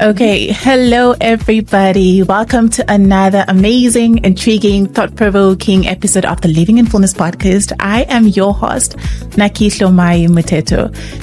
Okay, hello everybody. Welcome to another amazing, intriguing, thought-provoking episode of the Living in Fullness podcast. I am your host, Naki Hlomayi.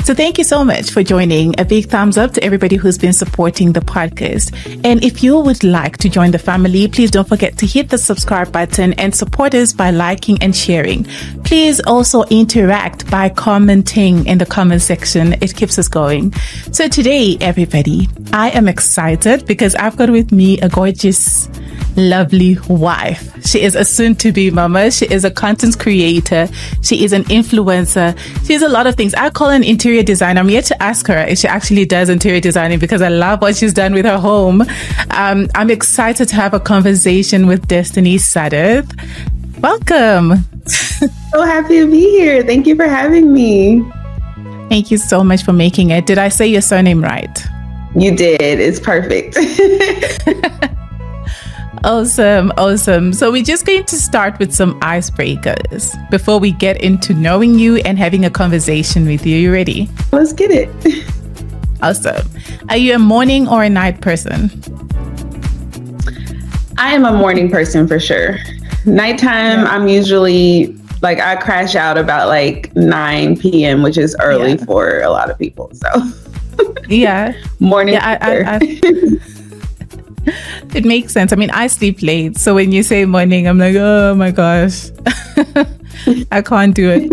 So thank you so much for joining. A big thumbs up to everybody who's been supporting the podcast. And if you would like to join the family, please don't forget to hit the subscribe button and support us by liking and sharing. Please also interact by commenting in the comment section. It keeps us going. So today, everybody, I am excited because I've got with me a gorgeous, lovely wife. She is a soon-to-be mama. She is a content creator. She is an influencer. She's a lot of things. I call her an interior designer. I'm yet to ask her if she actually does interior designing because I love what she's done with her home. I'm excited to have a conversation with Destene Sudduth. Welcome. So happy to be here. Thank you for having me. Thank you so much for making it. Did I say your surname right? You did. It's perfect. Awesome. So we're just going to start with some icebreakers before we get into knowing you and having a conversation with you. You ready? Let's get it. Awesome. Are you a morning or a night person? I am a morning person for sure. Nighttime, I'm usually I crash out about 9 p.m., which is early for a lot of people. So yeah. Morning. Yeah, it makes sense. I mean, I sleep late. So when you say morning, I'm like, oh my gosh, I can't do it.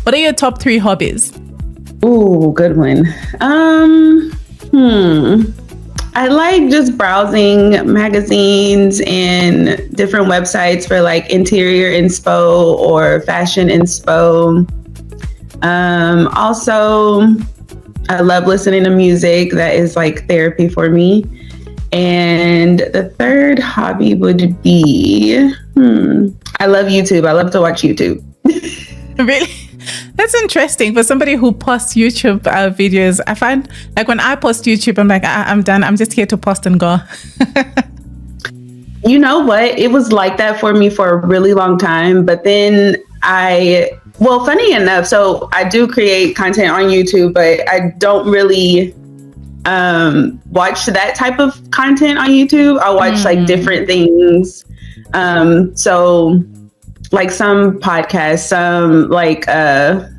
What are your top 3 hobbies? Ooh, good one. I like just browsing magazines and different websites for interior inspo or fashion inspo. Also, I love listening to music. That is therapy for me. And the third hobby would be, I love YouTube. I love to watch YouTube. Really? That's interesting. For somebody who posts YouTube videos, I find when I post YouTube, I'm I'm done. I'm just here to post and go. You know what? It was like that for me for a really long time. But then funny enough, so I do create content on YouTube, but I don't really watch that type of content on YouTube. I watch different things. So some podcasts, some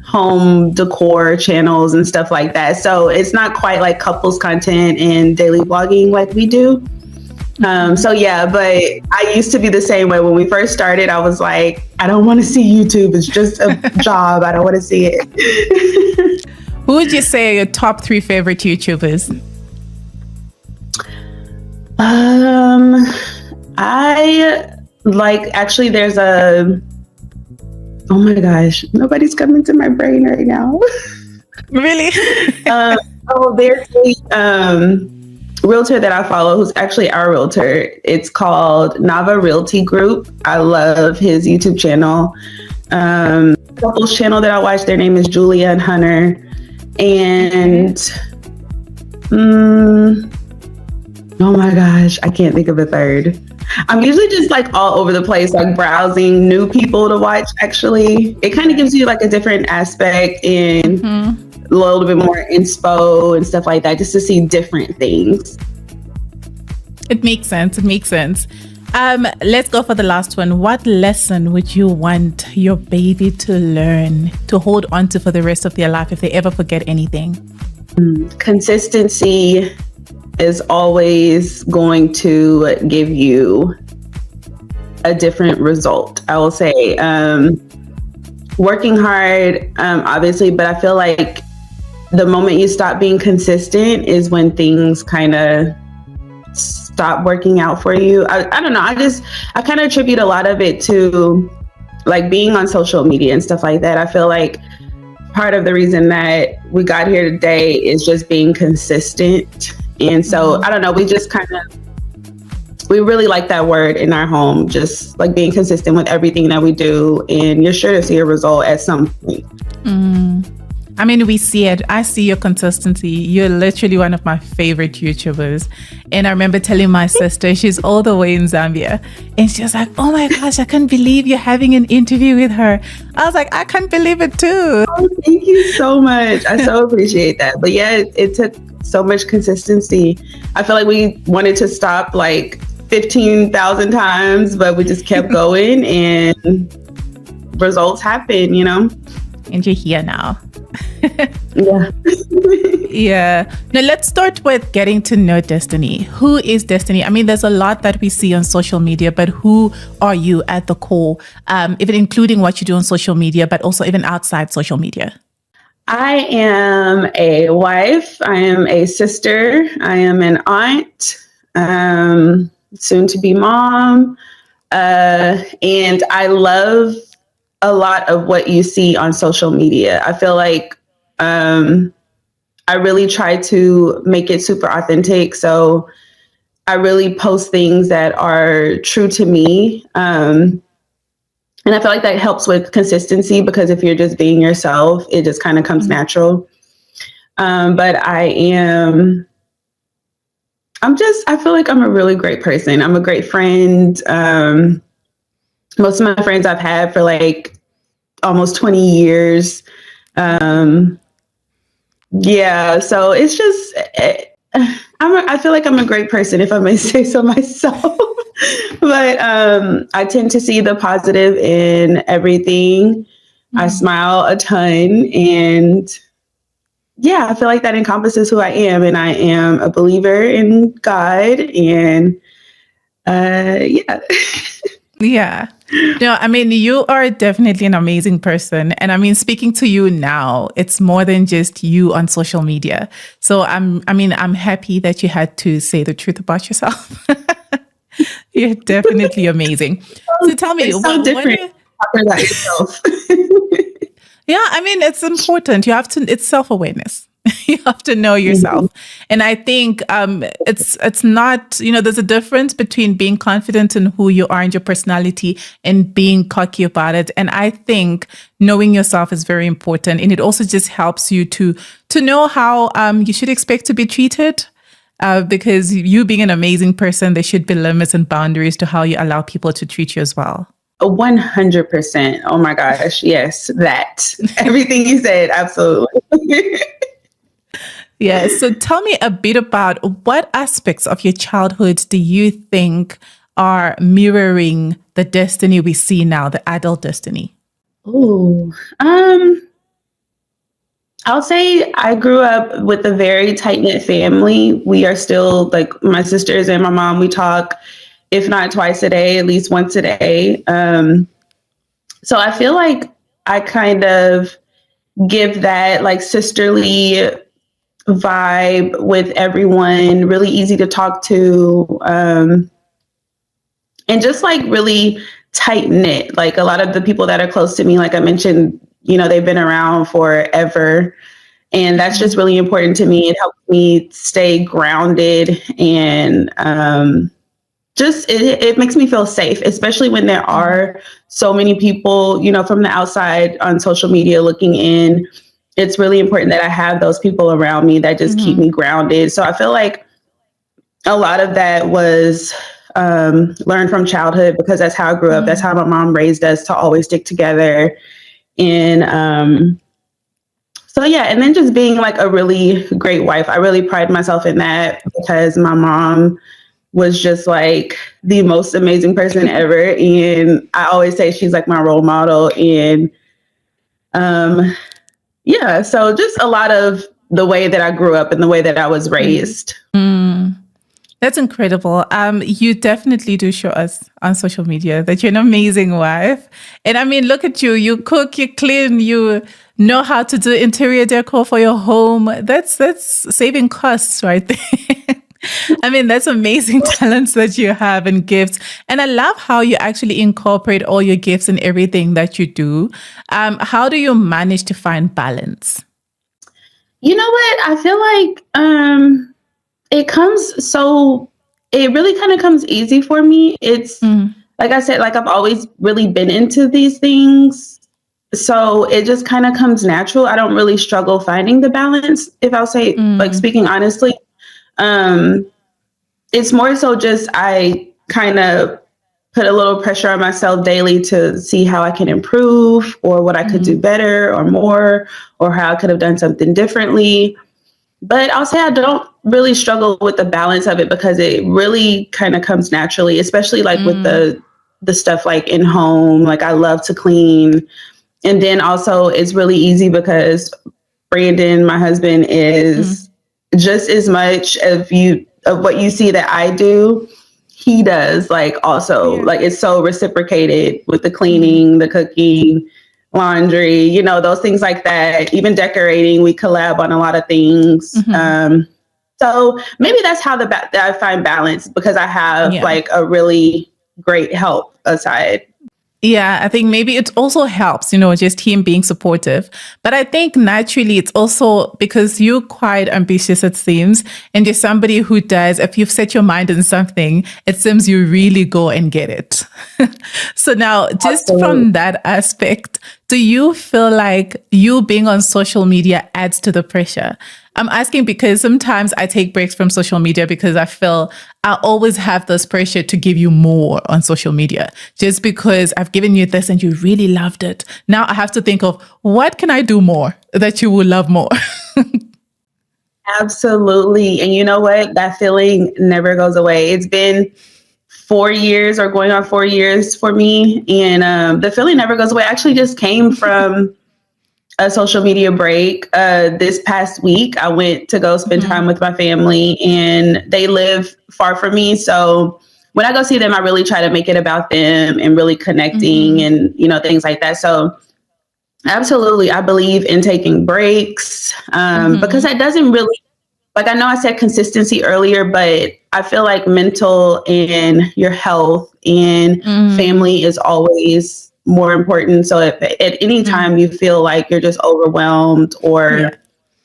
home decor channels and stuff like that. So it's not quite like couples content and daily vlogging like we do. But I used to be the same way. When we first started, I was like, I don't want to see YouTube. It's just a job. I don't want to see it. Who would you say are your top 3 favorite YouTubers? Actually, there's oh my gosh, nobody's coming to my brain right now. Really? There's a realtor that I follow who's actually our realtor. It's called Nava Realty Group. I love his YouTube channel. Couples channel that I watch, their name is Julia and Hunter. And oh my gosh, I can't think of a third. I'm usually just all over the place, browsing new people to watch. Actually, it kind of gives you a different aspect and a little bit more inspo and stuff like that, just to see different things. It makes sense. Let's go for the last one. What lesson would you want your baby to learn, to hold on to for the rest of their life if they ever forget anything? Consistency is always going to give you a different result. I will say, working hard, obviously, but I feel like the moment you stop being consistent is when things kind of stop working out for you. I don't know. I kind of attribute a lot of it to being on social media and stuff like that. I feel like part of the reason that we got here today is just being consistent. And so, I don't know, we really like that word in our home, just being consistent with everything that we do. And you're sure to see a result at some point. I mean, we see it. I see your consistency. You're literally one of my favorite YouTubers. And I remember telling my sister, she's all the way in Zambia, and she was like, oh my gosh, I can't believe you're having an interview with her. I was like, I can't believe it too. Oh, thank you so much. I so appreciate that. But yeah, it took so much consistency. I feel like we wanted to stop like 15,000 times, but we just kept going and results happen, you know? And you're here now. Yeah. Yeah. Now let's start with getting to know Destene. Who is Destene? I mean, there's a lot that we see on social media, but who are you at the core? Even including what you do on social media, but also even outside social media. I am a wife. I am a sister. I am an aunt, soon to be mom. And I love a lot of what you see on social media. I feel like I really try to make it super authentic. So I really post things that are true to me. And I feel like that helps with consistency, because if you're just being yourself, it just kind of comes natural. But I feel like I'm a really great person. I'm a great friend. Most of my friends I've had for like almost 20 years. Yeah, so it's just, I feel like I'm a great person, if I may say so myself. But I tend to see the positive in everything. I smile a ton, and yeah, I feel like that encompasses who I am. And I am a believer in God, and yeah. Yeah. No, I mean, you are definitely an amazing person. And I mean, speaking to you now, it's more than just you on social media. So I'm happy that you had to say the truth about yourself. You're definitely amazing. So tell me, It's so different talking about yourself. Yeah, I mean, it's important. It's self-awareness. You have to know yourself. And I think it's not, there's a difference between being confident in who you are and your personality and being cocky about it. And I think knowing yourself is very important. And it also just helps you to know how you should expect to be treated. Because you being an amazing person, there should be limits and boundaries to how you allow people to treat you as well. 100%. Oh my gosh. Yes, that. Everything you said. Absolutely. Yeah. So tell me a bit about what aspects of your childhood do you think are mirroring the Destene we see now, the adult Destene? Oh, I'll say I grew up with a very tight-knit family. We are still, like, my sisters and my mom, we talk, if not twice a day, at least once a day. So I feel like I kind of give that like sisterly vibe with everyone, really easy to talk to, and just like really tight knit. Like a lot of the people that are close to me, like I mentioned, they've been around forever. And that's just really important to me. It helps me stay grounded, and it makes me feel safe, especially when there are so many people, from the outside on social media looking in. It's really important that I have those people around me that just keep me grounded. So I feel like a lot of that was learned from childhood, because that's how I grew up. That's how my mom raised us, to always stick together. And so, yeah, and then just being like a really great wife. I really pride myself in that, because my mom was just like the most amazing person ever. And I always say she's like my role model. And yeah, so just a lot of the way that I grew up and the way that I was raised. That's incredible. You definitely do show us on social media that you're an amazing wife. And I mean, look at you. You cook, you clean, you know how to do interior decor for your home. That's saving costs right there. I mean, that's amazing talents that you have and gifts. And I love how you actually incorporate all your gifts and everything that you do. How do you manage to find balance? You know what? I feel like it really kind of comes easy for me. It's like I said, like I've always really been into these things. So it just kind of comes natural. I don't really struggle finding the balance, if I'll say, like, speaking honestly. Um, it's more so just I kind of put a little pressure on myself daily to see how I can improve or what I could do better or more or how I could have done something differently. But I'll say I don't really struggle with the balance of it because it really kind of comes naturally, especially like with the stuff like in home. Like I love to clean. And then also it's really easy because Brandon, my husband, is just as much of what you see that I do, he does like also like it's so reciprocated with the cleaning, the cooking, laundry, you know, those things like that. Even decorating, we collab on a lot of things. So maybe that's how that I find balance because I have like a really great help aside. Yeah, I think maybe it also helps, just him being supportive. But I think naturally it's also because you're quite ambitious, it seems, and you're somebody who does, if you've set your mind on something, it seems you really go and get it. So now, just from that aspect, do you feel like you being on social media adds to the pressure? I'm asking because sometimes I take breaks from social media because I feel I always have this pressure to give you more on social media just because I've given you this and you really loved it. Now I have to think of what can I do more that you will love more? Absolutely. And you know what? That feeling never goes away. It's been 4 years or going on 4 years for me. And the feeling never goes away. I actually just came from a social media break. This past week, I went to go spend time with my family and they live far from me. So when I go see them, I really try to make it about them and really connecting and, things like that. So absolutely, I believe in taking breaks because that doesn't really, like I know I said consistency earlier, but I feel like mental and your health and family is always more important. So if at any time you feel like you're just overwhelmed or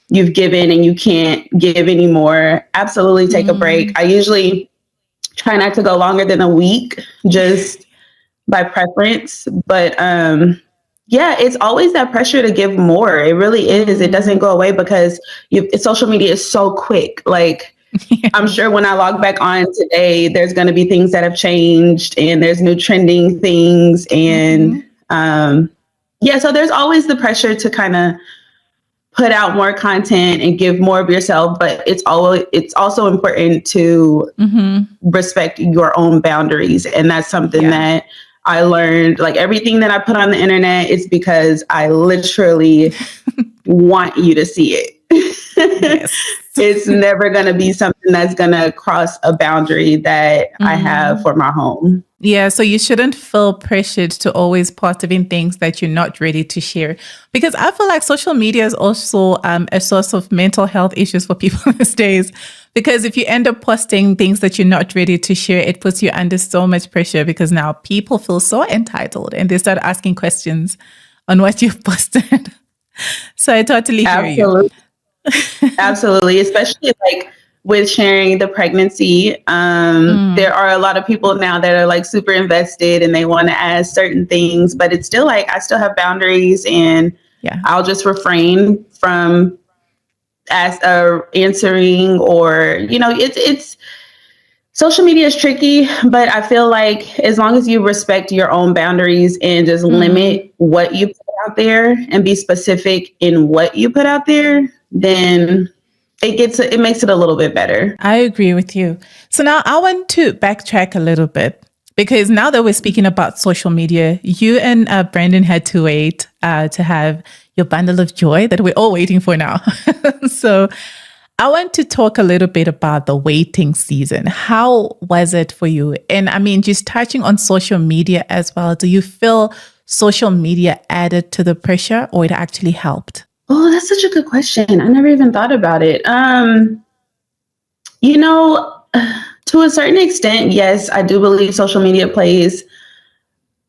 you've given and you can't give anymore, absolutely take a break. I usually try not to go longer than a week just by preference. But yeah, it's always that pressure to give more. It really is. It doesn't go away because social media is so quick. Like, I'm sure when I log back on today, there's going to be things that have changed and there's new trending things. And so there's always the pressure to kind of put out more content and give more of yourself. But it's also important to respect your own boundaries. And that's something that I learned. Like everything that I put on the internet is because I literally want you to see it. It's never going to be something that's going to cross a boundary that I have for my home. Yeah, so you shouldn't feel pressured to always post even things that you're not ready to share. Because I feel like social media is also a source of mental health issues for people these days. Because if you end up posting things that you're not ready to share, it puts you under so much pressure because now people feel so entitled and they start asking questions on what you've posted. So I totally hear you. Absolutely. Especially like with sharing the pregnancy. There are a lot of people now that are like super invested and they want to ask certain things, but it's still like, I still have boundaries and I'll just refrain from answering or, it's social media is tricky, but I feel like as long as you respect your own boundaries and just limit what you put out there and be specific in what you put out there, then it makes it a little bit better. I agree with you. So now I want to backtrack a little bit because now that we're speaking about social media, you and Brandon had to wait to have your bundle of joy that we're all waiting for now. So I want to talk a little bit about the waiting season. How was it for you? And I mean, just touching on social media as well, do you feel social media added to the pressure or it actually helped? Oh, that's such a good question. I never even thought about it. To a certain extent, yes, I do believe social media plays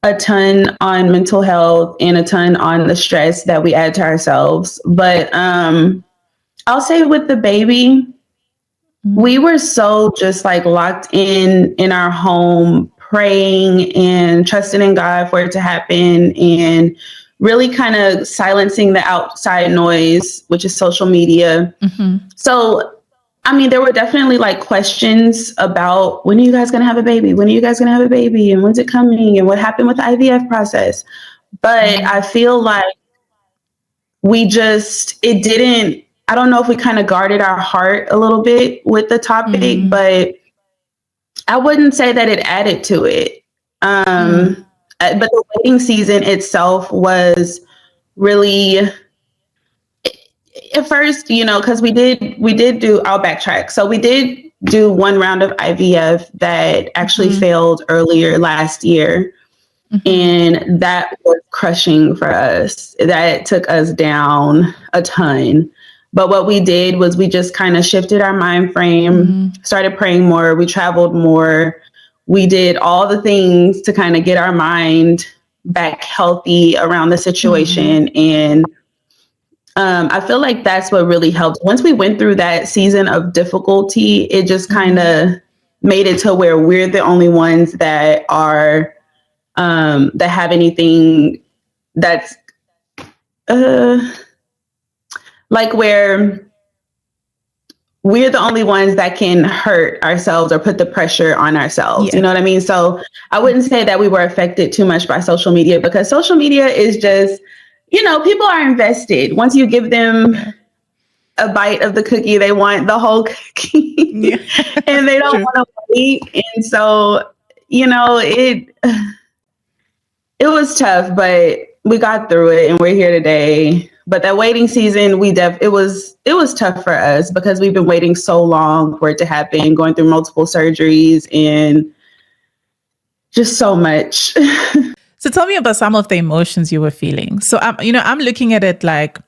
a ton on mental health and a ton on the stress that we add to ourselves. But I'll say with the baby, we were so just like locked in our home, praying and trusting in God for it to happen and really kind of silencing the outside noise, which is social media. So, I mean, there were definitely like questions about, when are you guys going to have a baby? When are you guys going to have a baby? And when's it coming? And what happened with the IVF process? But I feel like it didn't, I don't know if we kind of guarded our heart a little bit with the topic, but I wouldn't say that it added to it. But the waiting season itself was really, at first, you know, because we did do, I'll backtrack. So we did do one round of IVF that actually failed earlier last year. And that was crushing for us. That took us down a ton. But what we did was we just kind of shifted our mind frame, started praying more. We traveled more. We did all the things to kind of get our mind back healthy around the situation. And I feel like that's what really helped. Once we went through that season of difficulty, it just kind of made it to where we're the only ones that are that have anything that's like where we're the only ones that can hurt ourselves or put the pressure on ourselves. Yeah. You know what I mean? So I wouldn't say that we were affected too much by social media, because social media is just, you know, people are invested. Once you give them a bite of the cookie, they want the whole cookie and they don't want to wait. And so, you know, it was tough, but we got through it and we're here today. But that waiting season, it was tough for us because we've been waiting so long for it to happen, going through multiple surgeries and just so much. So tell me about some of the emotions you were feeling. So, I'm looking at it like,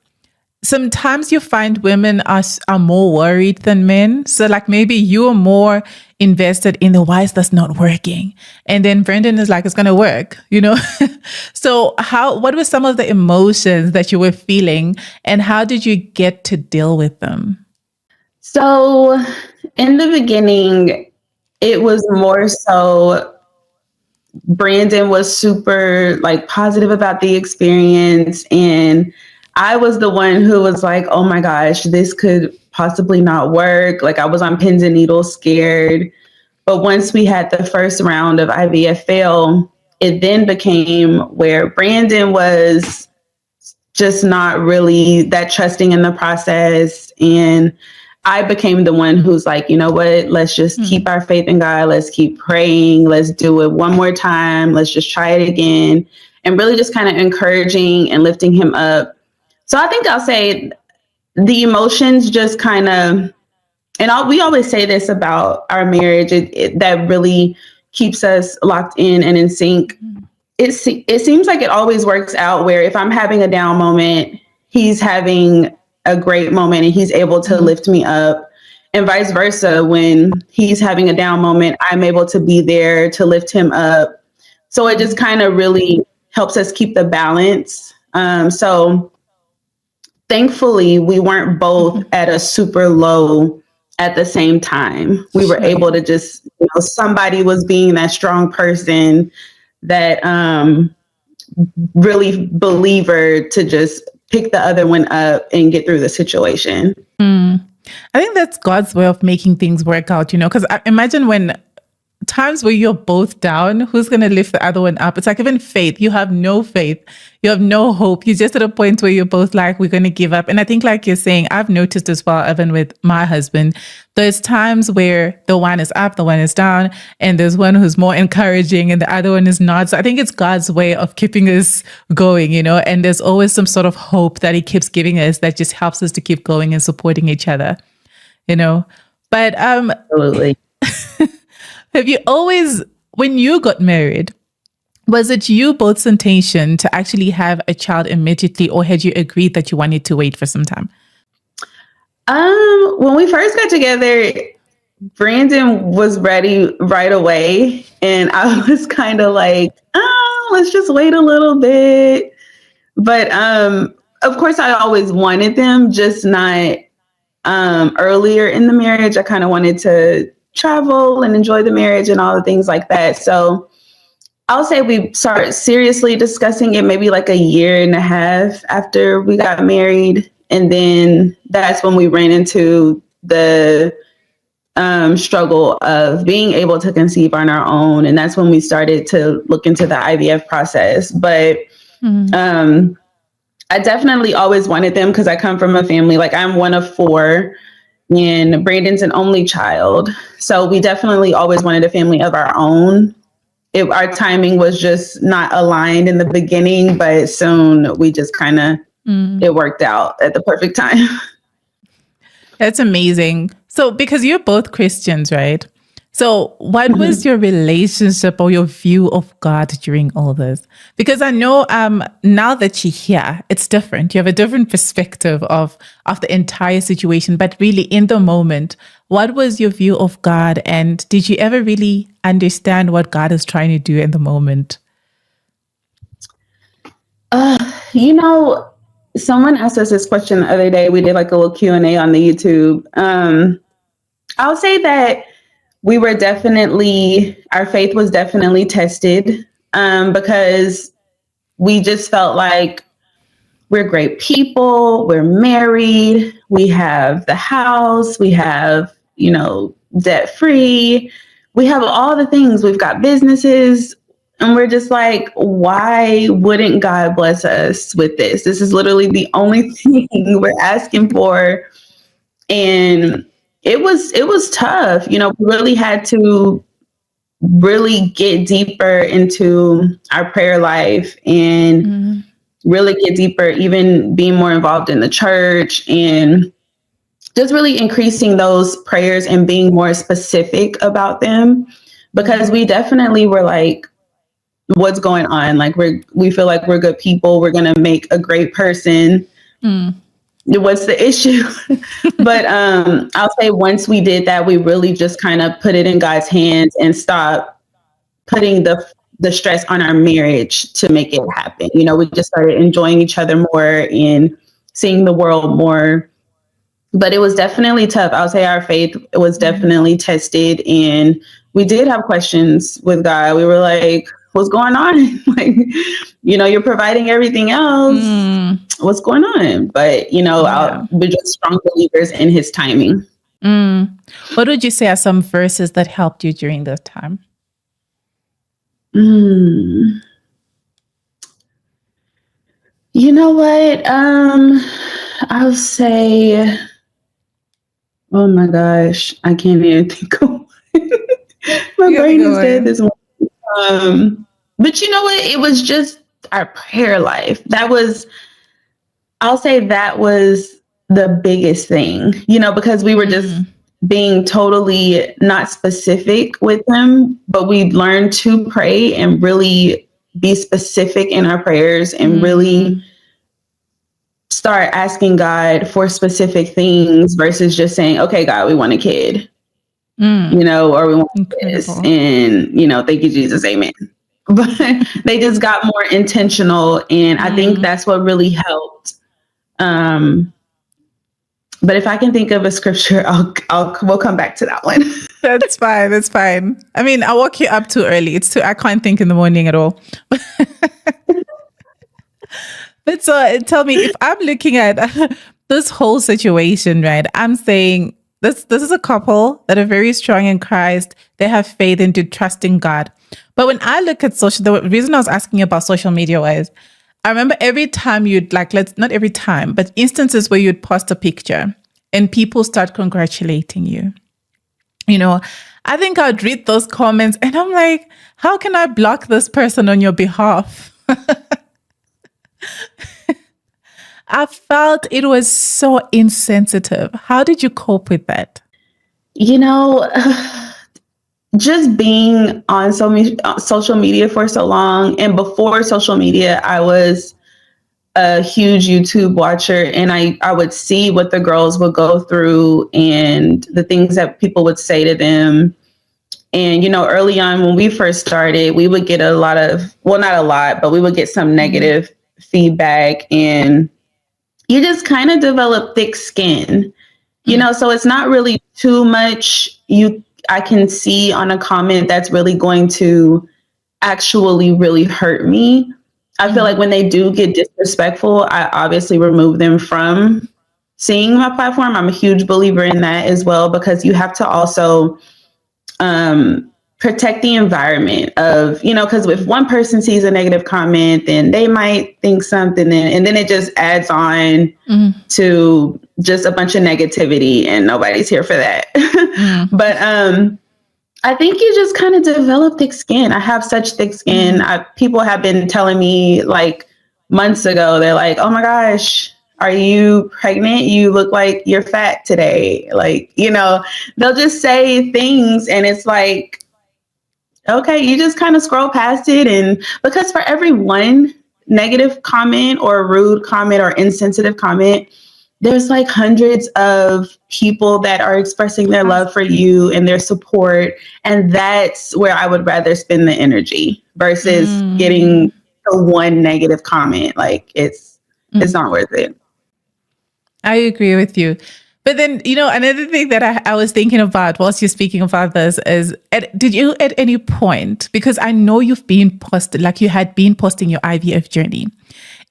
sometimes you find women are more worried than men. So like maybe you're more invested in the why is this not working? And then Brendan is like, it's going to work, you know? So what were some of the emotions that you were feeling and how did you get to deal with them? So in the beginning, it was more so Brandon was super like positive about the experience, and I was the one who was like, oh my gosh, this could possibly not work. Like I was on pins and needles scared. But once we had the first round of IVF fail, it then became where Brandon was just not really that trusting in the process. And I became the one who's like, you know what, let's just keep our faith in God. Let's keep praying. Let's do it one more time. Let's just try it again. And really just kind of encouraging and lifting him up. So I think I'll say the emotions just kind of, and we always say this about our marriage, that really keeps us locked in and in sync. It seems like it always works out where if I'm having a down moment, he's having a great moment and he's able to lift me up, and vice versa. When he's having a down moment, I'm able to be there to lift him up. So it just kind of really helps us keep the balance. So thankfully, we weren't both at a super low at the same time. We were able to just, somebody was being that strong person that really believer to just pick the other one up and get through the situation. I think that's God's way of making things work out, because I imagine when times where you're both down, who's going to lift the other one up? It's like even faith. You have no faith. You have no hope. You're just at a point where you're both like, we're going to give up. And I think like you're saying, I've noticed as well, even with my husband, there's times where the one is up, the one is down, and there's one who's more encouraging and the other one is not. So I think it's God's way of keeping us going, and there's always some sort of hope that he keeps giving us that just helps us to keep going and supporting each other, But Absolutely. Have you always, when you got married, was it you both's intention to actually have a child immediately, or had you agreed that you wanted to wait for some time? When we first got together, Brandon was ready right away. And I was kind of like, let's just wait a little bit. But of course, I always wanted them, just not earlier in the marriage. I kind of wanted to travel and enjoy the marriage and all the things like that. So I'll say we started seriously discussing it maybe like a year and a half after we got married. And then that's when we ran into the struggle of being able to conceive on our own. And that's when we started to look into the IVF process. But I definitely always wanted them because I come from a family, like I'm one of four. And Brandon's an only child. So we definitely always wanted a family of our own. Our timing was just not aligned in the beginning, but soon we just kind of, it worked out at the perfect time. That's amazing. So, because you're both Christians, right? So, what was your relationship or your view of God during all this? Because I know now that you're here, it's different. You have a different perspective of the entire situation. But really, in the moment, what was your view of God? And did you ever really understand what God is trying to do in the moment? You know, someone asked us this question the other day. We did like a little Q&A on the YouTube. I'll say that we were definitely, our faith was definitely tested because we just felt like we're great people, we're married, we have the house, we have, you know, debt free, we have all the things, we've got businesses. And we're just like, why wouldn't God bless us with this? This is literally the only thing we're asking for. And it was tough. You know, we really had to really get deeper into our prayer life and really get deeper, even being more involved in the church and just really increasing those prayers and being more specific about them. Because we definitely were like, what's going on? Like we feel like we're good people. We're going to make a great person. What's the issue? But I'll say once we did that, we really just kind of put it in God's hands and stopped putting the stress on our marriage to make it happen. You know, we just started enjoying each other more and seeing the world more. But it was definitely tough. I'll say our faith was definitely tested, and we did have questions with God. We were like, what's going on? Like, you know, you're providing everything else. What's going on? But, you know, we're just strong believers in his timing. What would you say are some verses that helped you during this time? You know what? I'll say, oh my gosh, I can't even think of one. My brain is dead this morning. But you know what? It was just our prayer life. I'll say that was the biggest thing, you know, because we were just being totally not specific with him, but we learned to pray and really be specific in our prayers and really start asking God for specific things versus just saying, okay, God, we want a kid, you know, or we want this. And, you know, thank you, Jesus. Amen. But they just got more intentional. And I think that's what really helped. But if I can think of a scripture, we'll come back to that one. That's fine. That's fine. I mean, I woke you up too early. I can't think in the morning at all. But so tell me, if I'm looking at this whole situation, right? I'm saying this is a couple that are very strong in Christ. They have faith into trusting God. But when I look at the reason I was asking you about social media was, I remember every time you'd not every time, but instances where you'd post a picture and people start congratulating you. You know, I think I'd read those comments and I'm like, how can I block this person on your behalf? I felt it was so insensitive. How did you cope with that? You know, just being on social media for so long, and before social media, I was a huge YouTube watcher, and I would see what the girls would go through and the things that people would say to them. And, you know, early on when we first started, we would get a lot of, well, not a lot, but we would get some negative feedback, and you just kind of develop thick skin, you know, so it's not really too much I can see on a comment that's really going to actually really hurt me. I feel like when they do get disrespectful, I obviously remove them from seeing my platform. I'm a huge believer in that as well, because you have to also protect the environment of, because if one person sees a negative comment, then they might think something, and then it just adds on to just a bunch of negativity, and nobody's here for that. But I think you just kind of develop thick skin. I have such thick skin. People have been telling me like months ago, they're like, oh my gosh, are you pregnant? You look like you're fat today. Like, they'll just say things, and it's like, okay, you just kind of scroll past it. And because for every one negative comment or rude comment or insensitive comment, there's like hundreds of people that are expressing their love for you and their support. And that's where I would rather spend the energy versus getting the one negative comment. Like it's not worth it. I agree with you. But then, another thing that I was thinking about whilst you're speaking about this is, did you at any point, because I know you've been posted, like you had been posting your IVF journey.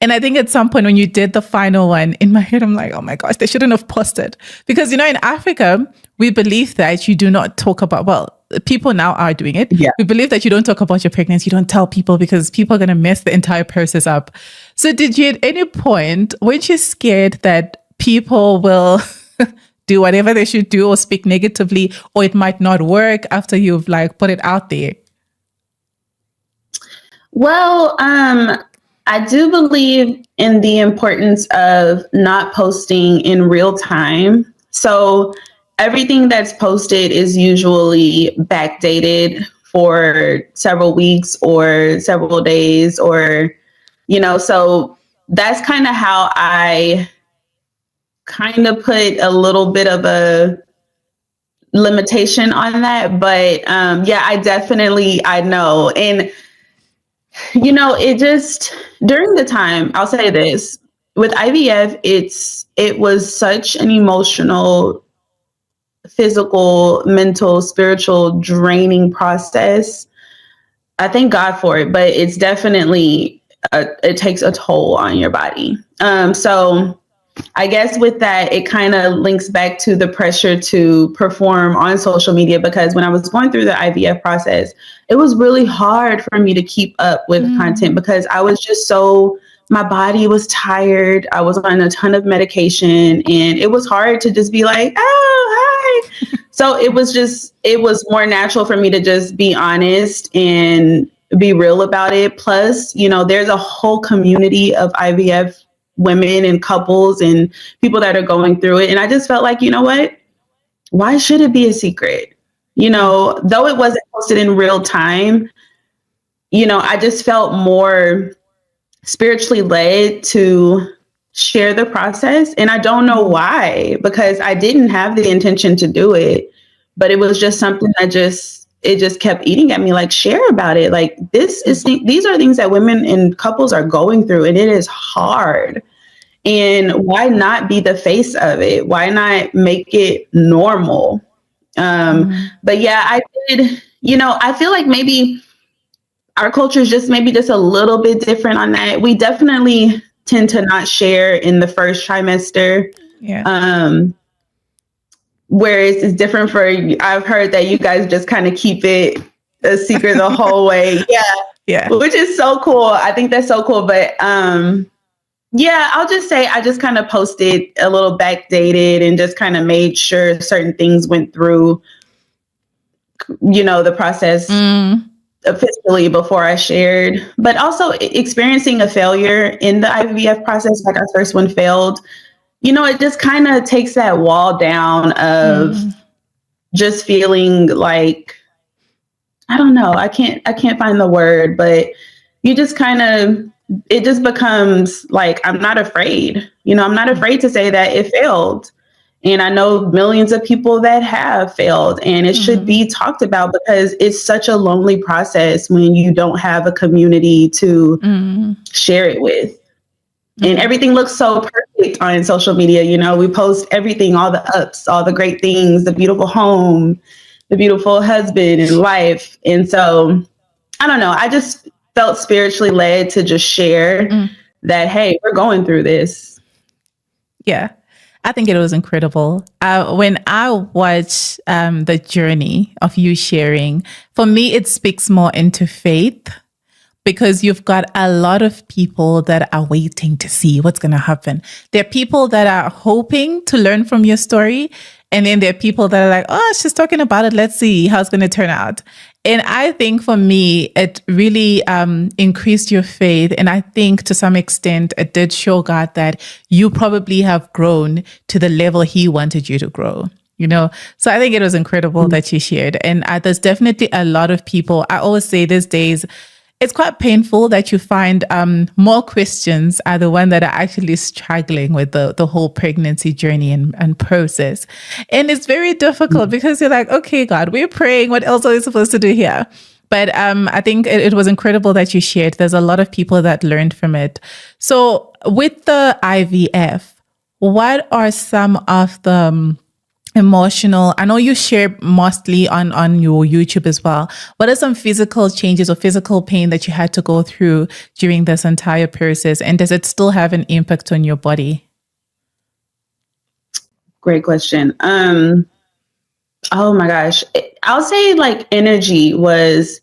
And I think at some point when you did the final one, in my head, I'm like, oh my gosh, they shouldn't have posted. Because, in Africa, we believe that you do not talk about, well, people now are doing it. Yeah. We believe that you don't talk about your pregnancy. You don't tell people because people are going to mess the entire process up. So did you at any point, weren't you scared that people will do whatever they should do or speak negatively, or it might not work after you've like put it out there? Well, I do believe in the importance of not posting in real time. So everything that's posted is usually backdated for several weeks or several days, or, so that's kind of how I kind of put a little bit of a limitation on that. But yeah, I know. And, it just, during the time, I'll say this, with IVF, it was such an emotional, physical, mental, spiritual, draining process. I thank God for it, but it's definitely, it takes a toll on your body. So I guess with that, it kind of links back to the pressure to perform on social media, because when I was going through the IVF process, it was really hard for me to keep up with content, because I was just my body was tired. I was on a ton of medication, and it was hard to just be like, oh, hi. So it was more natural for me to just be honest and be real about it. Plus, there's a whole community of IVF women and couples and people that are going through it. And I just felt like, you know what? Why should it be a secret? Though it wasn't posted in real time, I just felt more spiritually led to share the process. And I don't know why, because I didn't have the intention to do it, but it was just something that it just kept eating at me, like, share about it. Like, these are things that women and couples are going through, and it is hard. And why not be the face of it? Why not make it normal? But yeah, I did, I feel like maybe our culture is just a little bit different on that. We definitely tend to not share in the first trimester. Yeah. Whereas it's different I've heard that you guys just kind of keep it a secret the whole way. Yeah. Yeah. Which is so cool. I think that's so cool. But yeah, I'll just say I just kind of posted a little backdated and just kind of made sure certain things went through, the process officially before I shared. But also experiencing a failure in the IVF process, like our first one failed, it just kind of takes that wall down of just feeling like, I don't know, I can't find the word, but you just kind of, it just becomes like, I'm not afraid, I'm not afraid to say that it failed. And I know millions of people that have failed, and it should be talked about, because it's such a lonely process when you don't have a community to share it with. And everything looks so perfect on social media. We post everything, all the ups, all the great things, the beautiful home, the beautiful husband and life. And so I don't know. I just felt spiritually led to just share that, hey, we're going through this. Yeah. I think it was incredible. When I watch the journey of you sharing, for me, it speaks more into faith because you've got a lot of people that are waiting to see what's going to happen. There are people that are hoping to learn from your story. And then there are people that are like, oh, she's talking about it. Let's see how it's going to turn out. And I think for me, it really increased your faith. And I think to some extent, it did show God that you probably have grown to the level He wanted you to grow. You know, so I think it was incredible that you shared. And there's definitely a lot of people. I always say these days, it's quite painful that you find more Christians are the one that are actually struggling with the whole pregnancy journey and process. And it's very difficult because you're like, okay, God, we're praying. What else are we supposed to do here? But I think it was incredible that you shared. There's a lot of people that learned from it. So with the IVF, what are some of the emotional, I know you share mostly on your YouTube as well. What are some physical changes or physical pain that you had to go through during this entire process? And does it still have an impact on your body? Great question. Oh my gosh. I'll say like energy was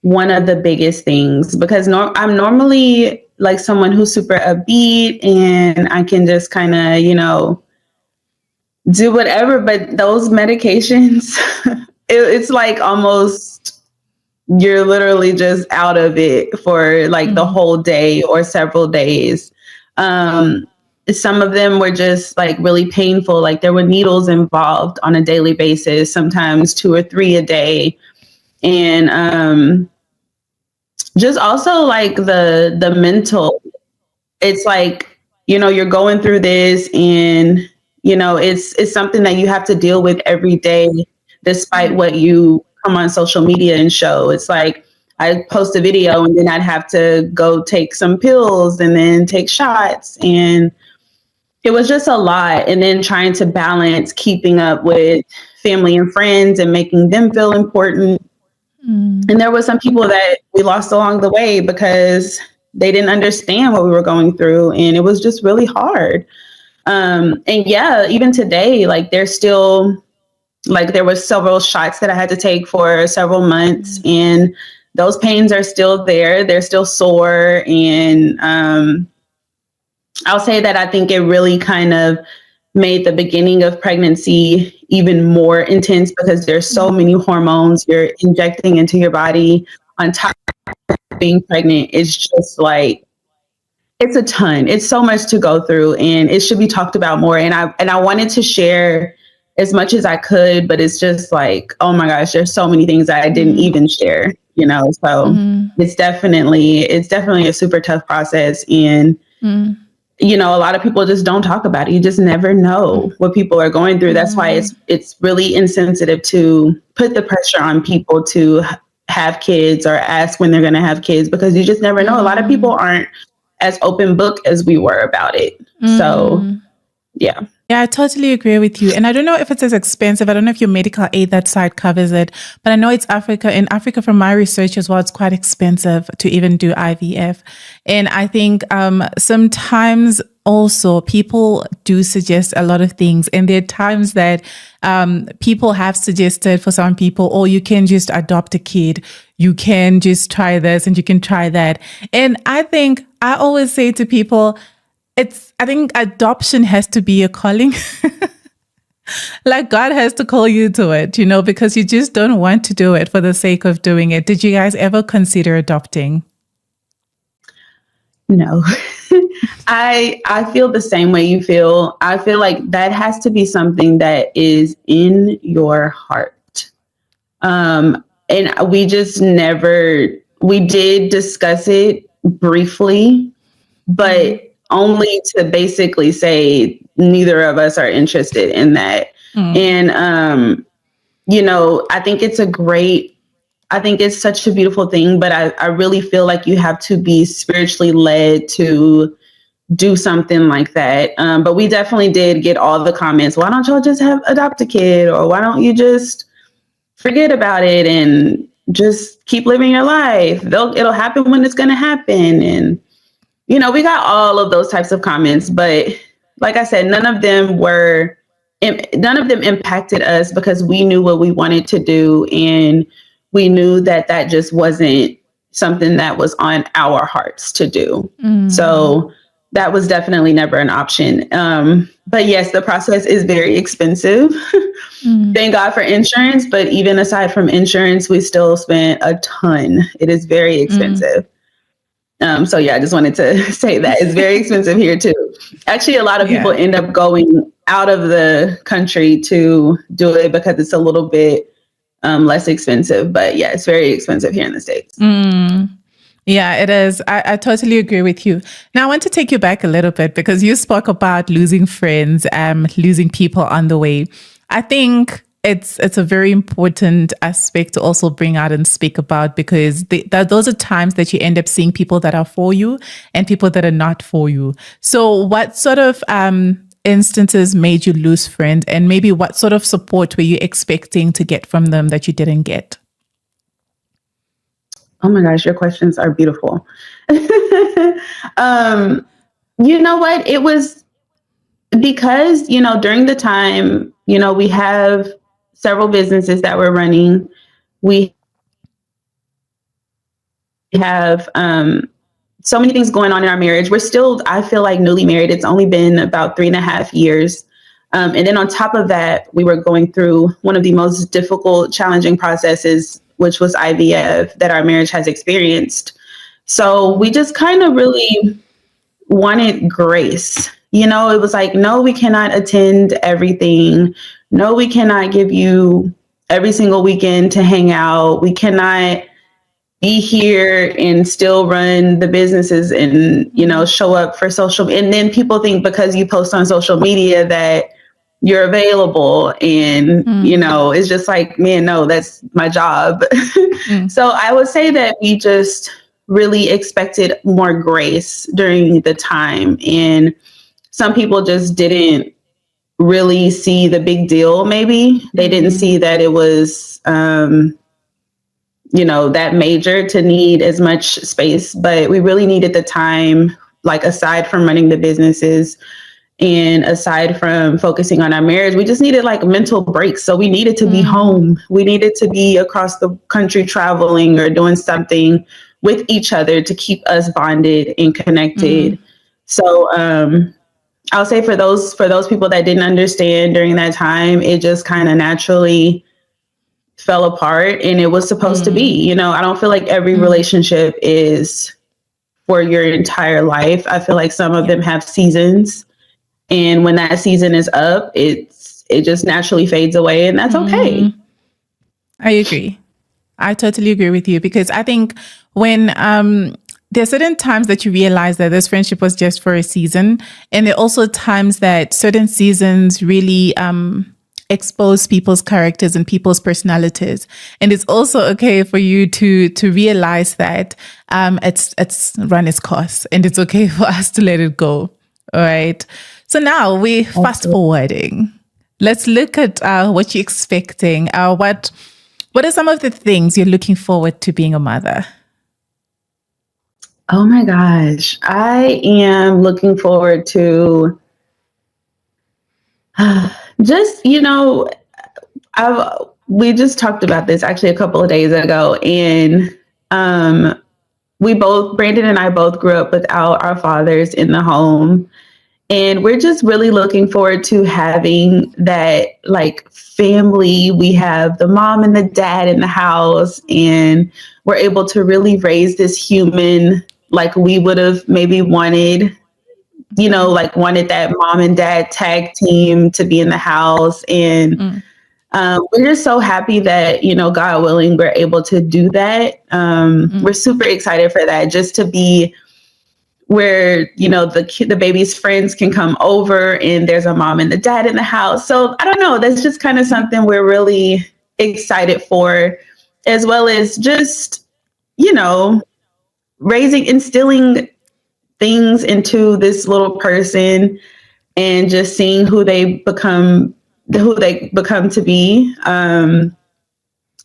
one of the biggest things because I'm normally like someone who's super upbeat and I can just kind of, do whatever, but those medications, it's like almost you're literally just out of it for like the whole day or several days. Some of them were just like really painful. Like there were needles involved on a daily basis, sometimes 2 or 3 a day. And just also like the mental, it's like, you're going through this and it's something that you have to deal with every day, despite what you come on social media and show. It's like I post a video and then I'd have to go take some pills and then take shots. And it was just a lot. And then trying to balance keeping up with family and friends and making them feel important. And there were some people that we lost along the way because they didn't understand what we were going through. And it was just really hard. And yeah, even today, like there's still, like there were several shots that I had to take for several months and those pains are still there. They're still sore. And I'll say that I think it really kind of made the beginning of pregnancy even more intense because there's so many hormones you're injecting into your body on top of being pregnant. It's just like, it's a ton. It's so much to go through and it should be talked about more. And I wanted to share as much as I could, but it's just like, oh my gosh, there's so many things that I didn't even share, so it's definitely a super tough process. And, a lot of people just don't talk about it. You just never know what people are going through. That's why it's really insensitive to put the pressure on people to have kids or ask when they're going to have kids, because you just never know. A lot of people aren't as open book as we were about it. So, yeah. Yeah, I totally agree with you. And I don't know if it's as expensive. I don't know if your medical aid, that side covers it, but I know it's Africa. In Africa, from my research as well, it's quite expensive to even do IVF. And I think sometimes also people do suggest a lot of things. And there are times that people have suggested for some people, oh, you can just adopt a kid. You can just try this and you can try that. And I think I always say to people, I think adoption has to be a calling. Like God has to call you to it, because you just don't want to do it for the sake of doing it. Did you guys ever consider adopting? No. I feel the same way you feel. I feel like that has to be something that is in your heart. And we just we did discuss it briefly, but only to basically say neither of us are interested in that. And, I think I think it's such a beautiful thing, but I really feel like you have to be spiritually led to do something like that. But we definitely did get all the comments. Why don't y'all just adopt a kid? Or why don't you just forget about it and just keep living your life. It'll happen when it's going to happen. And, we got all of those types of comments, but like I said, none of them impacted us because we knew what we wanted to do. And we knew that just wasn't something that was on our hearts to do. So that was definitely never an option. But yes, the process is very expensive. Thank God for insurance. But even aside from insurance, we still spent a ton. It is very expensive. So yeah, I just wanted to say that it's very expensive here too. Actually, a lot of people end up going out of the country to do it because it's a little bit less expensive. But yeah, it's very expensive here in the States. Yeah, it is. I totally agree with you. Now, I want to take you back a little bit because you spoke about losing friends, losing people on the way. I think it's a very important aspect to also bring out and speak about because those are times that you end up seeing people that are for you and people that are not for you. So what sort of instances made you lose friends, and maybe what sort of support were you expecting to get from them that you didn't get? Oh my gosh, your questions are beautiful. You know what? It was because, during the time, we have several businesses that we're running. We have so many things going on in our marriage. We're still, I feel like, newly married. It's only been about 3.5 years. And then on top of that, we were going through one of the most difficult, challenging processes, which was IVF, that our marriage has experienced. So we just kind of really wanted grace. It was like, no, we cannot attend everything. No, we cannot give you every single weekend to hang out. We cannot be here and still run the businesses and, show up for social. And then people think because you post on social media that you're available. And, it's just like, man, no, that's my job. So I would say that we just really expected more grace during the time. And some people just didn't really see the big deal. Maybe they didn't see that it was, that major to need as much space, but we really needed the time, like aside from running the businesses and aside from focusing on our marriage, we just needed like mental breaks. So we needed to be home. We needed to be across the country traveling or doing something with each other to keep us bonded and connected. So I'll say for those people that didn't understand during that time, it just kind of naturally fell apart, and it was supposed to be. I don't feel like every relationship is for your entire life. I feel like some of them have seasons, and when that season is up, it just naturally fades away, and that's okay. I agree. I totally agree with you because I think when there are certain times that you realize that this friendship was just for a season, and there are also times that certain seasons really expose people's characters and people's personalities. And it's also okay for you to realize that it's run its course, and it's okay for us to let it go. All right. So now we fast forwarding. Let's look at what you're expecting. What are some of the things you're looking forward to being a mother? Oh my gosh. I am looking forward to just, we just talked about this actually a couple of days ago, and Brandon and I both grew up without our fathers in the home. And we're just really looking forward to having that like family. We have the mom and the dad in the house, and we're able to really raise this human like we would have maybe wanted, wanted that mom and dad tag team to be in the house. And we're just so happy that, God willing, we're able to do that. We're super excited for that, just to be where, the baby's friends can come over and there's a mom and the dad in the house. So I don't know, that's just kind of something we're really excited for, as well as just, instilling things into this little person and just seeing who they become to be.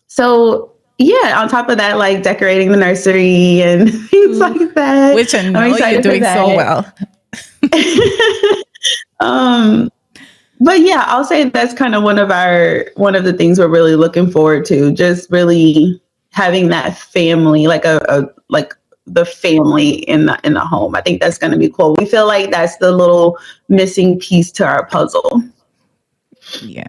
So yeah, on top of that, like decorating the nursery and things like that. Which I I'm know you're excited for doing so that. well. um, but yeah, I'll say that's kind of one of the things we're really looking forward to. Just really having that family, like a like the family in the home. I think that's going to be cool. We feel like that's the little missing piece to our puzzle. Yeah.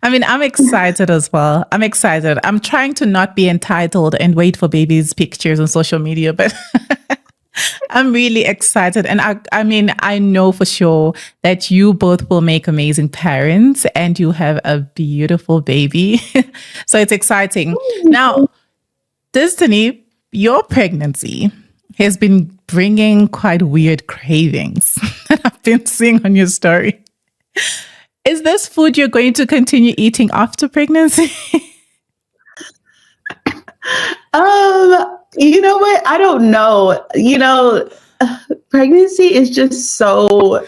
I mean, I'm excited as well. I'm excited. I'm trying to not be entitled and wait for babies' pictures on social media, but I'm really excited. And I mean, I know for sure that you both will make amazing parents and you have a beautiful baby. So it's exciting. Now, Destene, your pregnancy has been bringing quite weird cravings that I've been seeing on your story. Is this food you're going to continue eating after pregnancy? You know what? I don't know. Pregnancy is just so,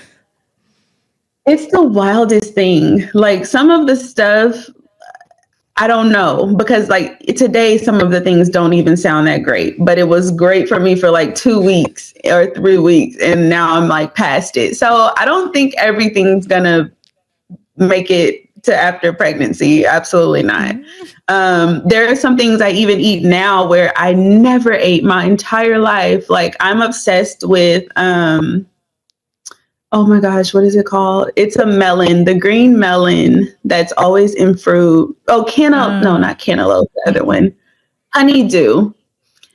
it's the wildest thing. Like some of the stuff, I don't know, because like today, some of the things don't even sound that great, but it was great for me for like 2 weeks or 3 weeks. And now I'm like past it. So I don't think everything's gonna make it to after pregnancy. Absolutely not. There are some things I even eat now where I never ate my entire life. Like I'm obsessed with, oh my gosh, what is it called? It's a melon, the green melon that's always in fruit. Oh, cantaloupe. No, not cantaloupe. The other one, honeydew.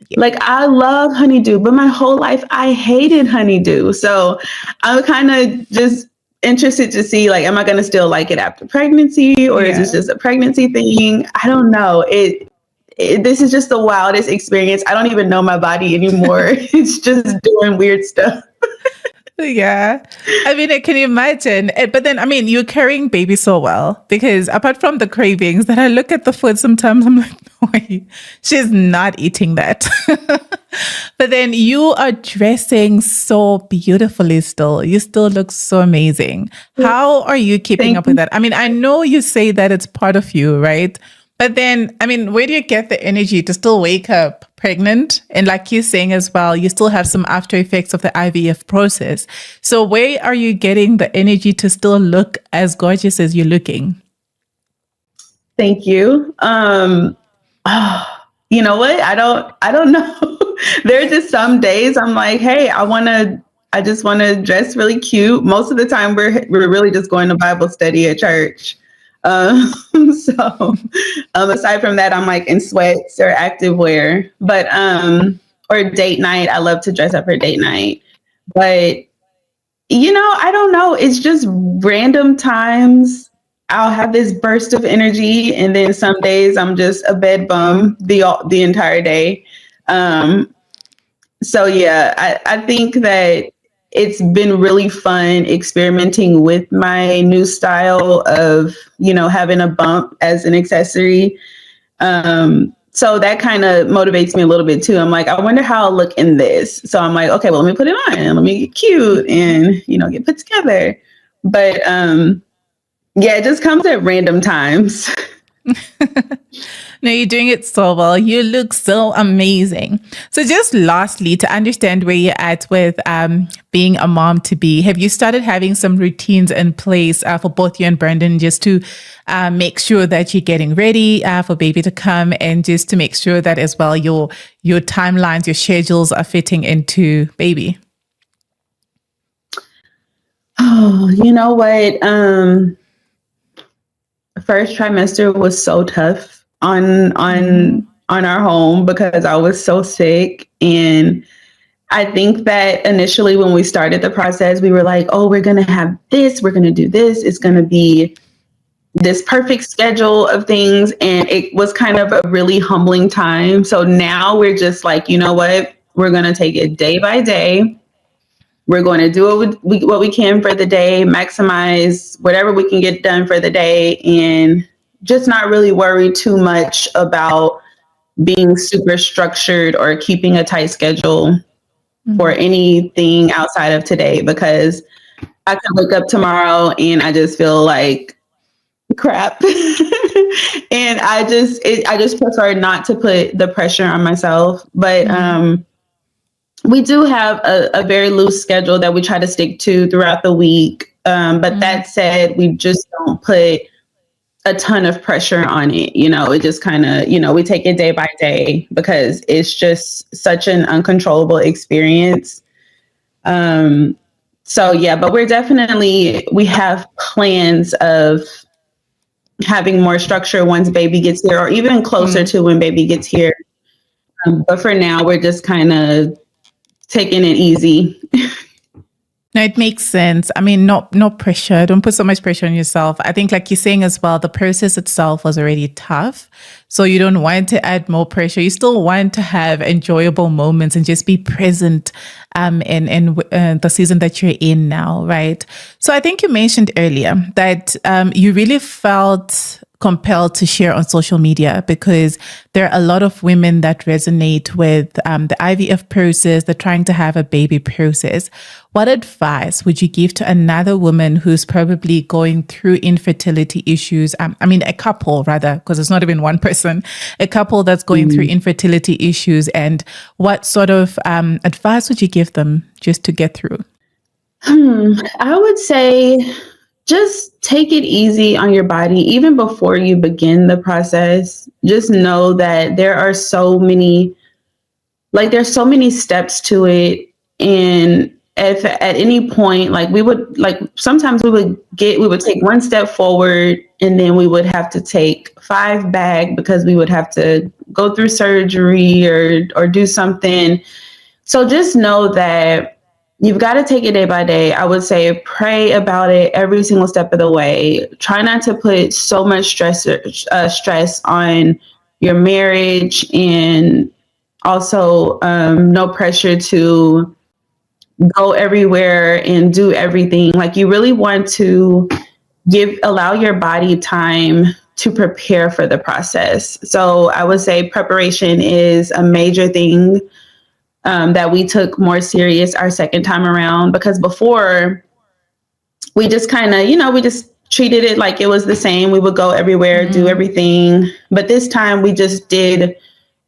Yeah. Like I love honeydew, but my whole life I hated honeydew. So I'm kind of just interested to see, like, am I going to still like it after pregnancy, or is this just a pregnancy thing? I don't know. This is just the wildest experience. I don't even know my body anymore. It's just doing weird stuff. Yeah. I mean, I can imagine. But then, I mean, you're carrying baby so well because apart from the cravings that I look at the food sometimes, I'm like, no, she's not eating that. But then you are dressing so beautifully still. You still look so amazing. How are you keeping up with that? I mean, I know you say that it's part of you, right? But then, I mean, where do you get the energy to still wake up pregnant? And like you're saying as well, you still have some after effects of the IVF process. So where are you getting the energy to still look as gorgeous as you're looking? Thank you. You know what? I don't know. There are just some days I'm like, hey, I just want to dress really cute. Most of the time we're really just going to Bible study at church. So aside from that, I'm like in sweats or active wear, but or date night. I love to dress up for date night, but I don't know. It's just random times I'll have this burst of energy, and then some days I'm just a bed bum the entire day. Um, so yeah, I think that it's been really fun experimenting with my new style of, having a bump as an accessory. So that kind of motivates me a little bit too. I'm like, I wonder how I'll look in this. So I'm like, okay, well, let me put it on and let me get cute and, get put together. But yeah, it just comes at random times. No, you're doing it so well. You look so amazing. So just lastly, to understand where you're at with being a mom to be, have you started having some routines in place for both you and Brandon just to make sure that you're getting ready for baby to come, and just to make sure that as well your timelines, your schedules are fitting into baby? Oh, you know what? First trimester was so tough on our home because I was so sick. And I think that initially when we started the process, we were like, oh, we're going to have this, we're going to do this. It's going to be this perfect schedule of things. And it was kind of a really humbling time. So now we're just like, you know what? We're going to take it day by day. We're going to do what we can for the day, maximize whatever we can get done for the day, and just not really worry too much about being super structured or keeping a tight schedule for anything outside of today, because I could wake up tomorrow and I just feel like crap. And I just prefer not to put the pressure on myself. But we do have a very loose schedule that we try to stick to throughout the week. But that said, we just don't put a ton of pressure on it. You know, it just kind of, you know, we take it day by day because it's just such an uncontrollable experience. So yeah, but we have plans of having more structure once baby gets here, or even closer to when baby gets here. But for now, we're just kind of taking it easy. No, it makes sense. I mean, no pressure. Don't put so much pressure on yourself. I think, like you're saying as well, the process itself was already tough. So you don't want to add more pressure. You still want to have enjoyable moments and just be present in the season that you're in now, right? So I think you mentioned earlier that you really felt compelled to share on social media because there are a lot of women that resonate with the IVF process, the trying to have a baby process. What advice would you give to another woman who's probably going through infertility issues? I mean, a couple rather, because it's not even one person, a couple that's going through infertility issues. And what sort of advice would you give them just to get through? I would say just take it easy on your body, even before you begin the process. Just know that there's so many steps to it. And if at any point, sometimes we would take one step forward and then we would have to take 5 back because we would have to go through surgery or do something. So just know that you've got to take it day by day. I would say pray about it every single step of the way. Try not to put so much stress on your marriage, and also no pressure to go everywhere and do everything. Like, you really want to allow your body time to prepare for the process. So I would say preparation is a major thing that we took more serious our second time around, because before we just kind of, we just treated it like it was the same. We would go everywhere, do everything. But this time we just did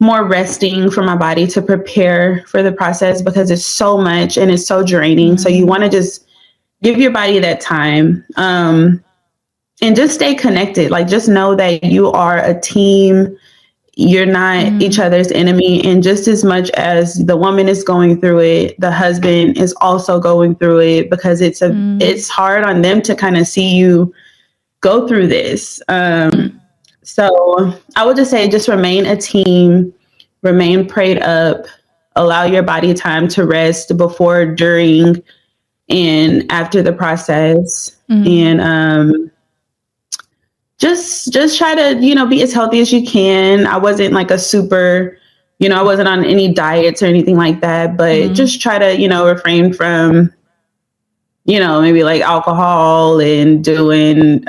more resting for my body to prepare for the process, because it's so much and it's so draining. So you want to just give your body that time and just stay connected. Like, just know that you are a team. You're not each other's enemy. And just as much as the woman is going through it, the husband is also going through it, because it's hard on them to kind of see you go through this. So I would just say, just remain a team, remain prayed up, allow your body time to rest before, during, and after the process. And just try to, be as healthy as you can. I wasn't like a super, I wasn't on any diets or anything like that, but just try to, refrain from, maybe like alcohol and doing,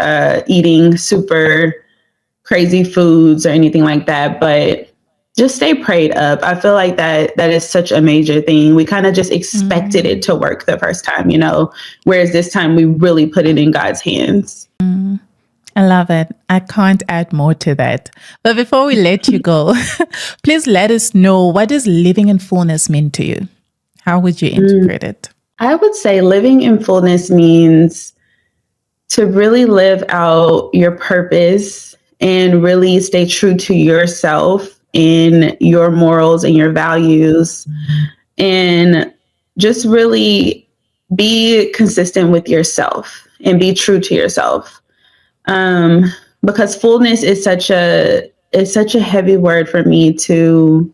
eating super crazy foods or anything like that. But just stay prayed up. I feel like that is such a major thing. We kind of just expected it to work the first time, whereas this time we really put it in God's hands. I love it. I can't add more to that. But before we let you go, please let us know, what does living in fullness mean to you? How would you interpret it? I would say living in fullness means to really live out your purpose and really stay true to yourself and your morals and your values, and just really be consistent with yourself and be true to yourself. Because fullness is such a heavy word for me to,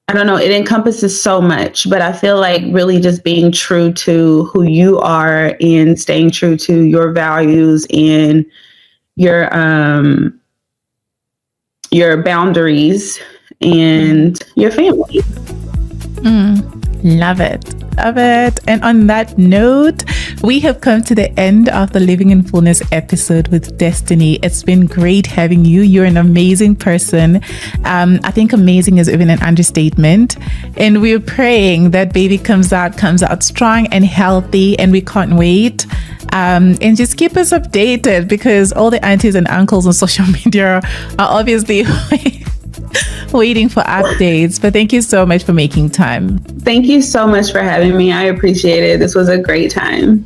I don't know, it encompasses so much, but I feel like really just being true to who you are and staying true to your values and your boundaries and your family. Love it. Love it. And on that note, we have come to the end of the Living in Fullness episode with Destene. It's been great having you. You're an amazing person. I think amazing is even an understatement. And we're praying that baby comes out strong and healthy, and we can't wait And just keep us updated, because all the aunties and uncles on social media are obviously waiting for updates. But thank you so much for making time. Thank you so much for having me. I appreciate it. This was a great time.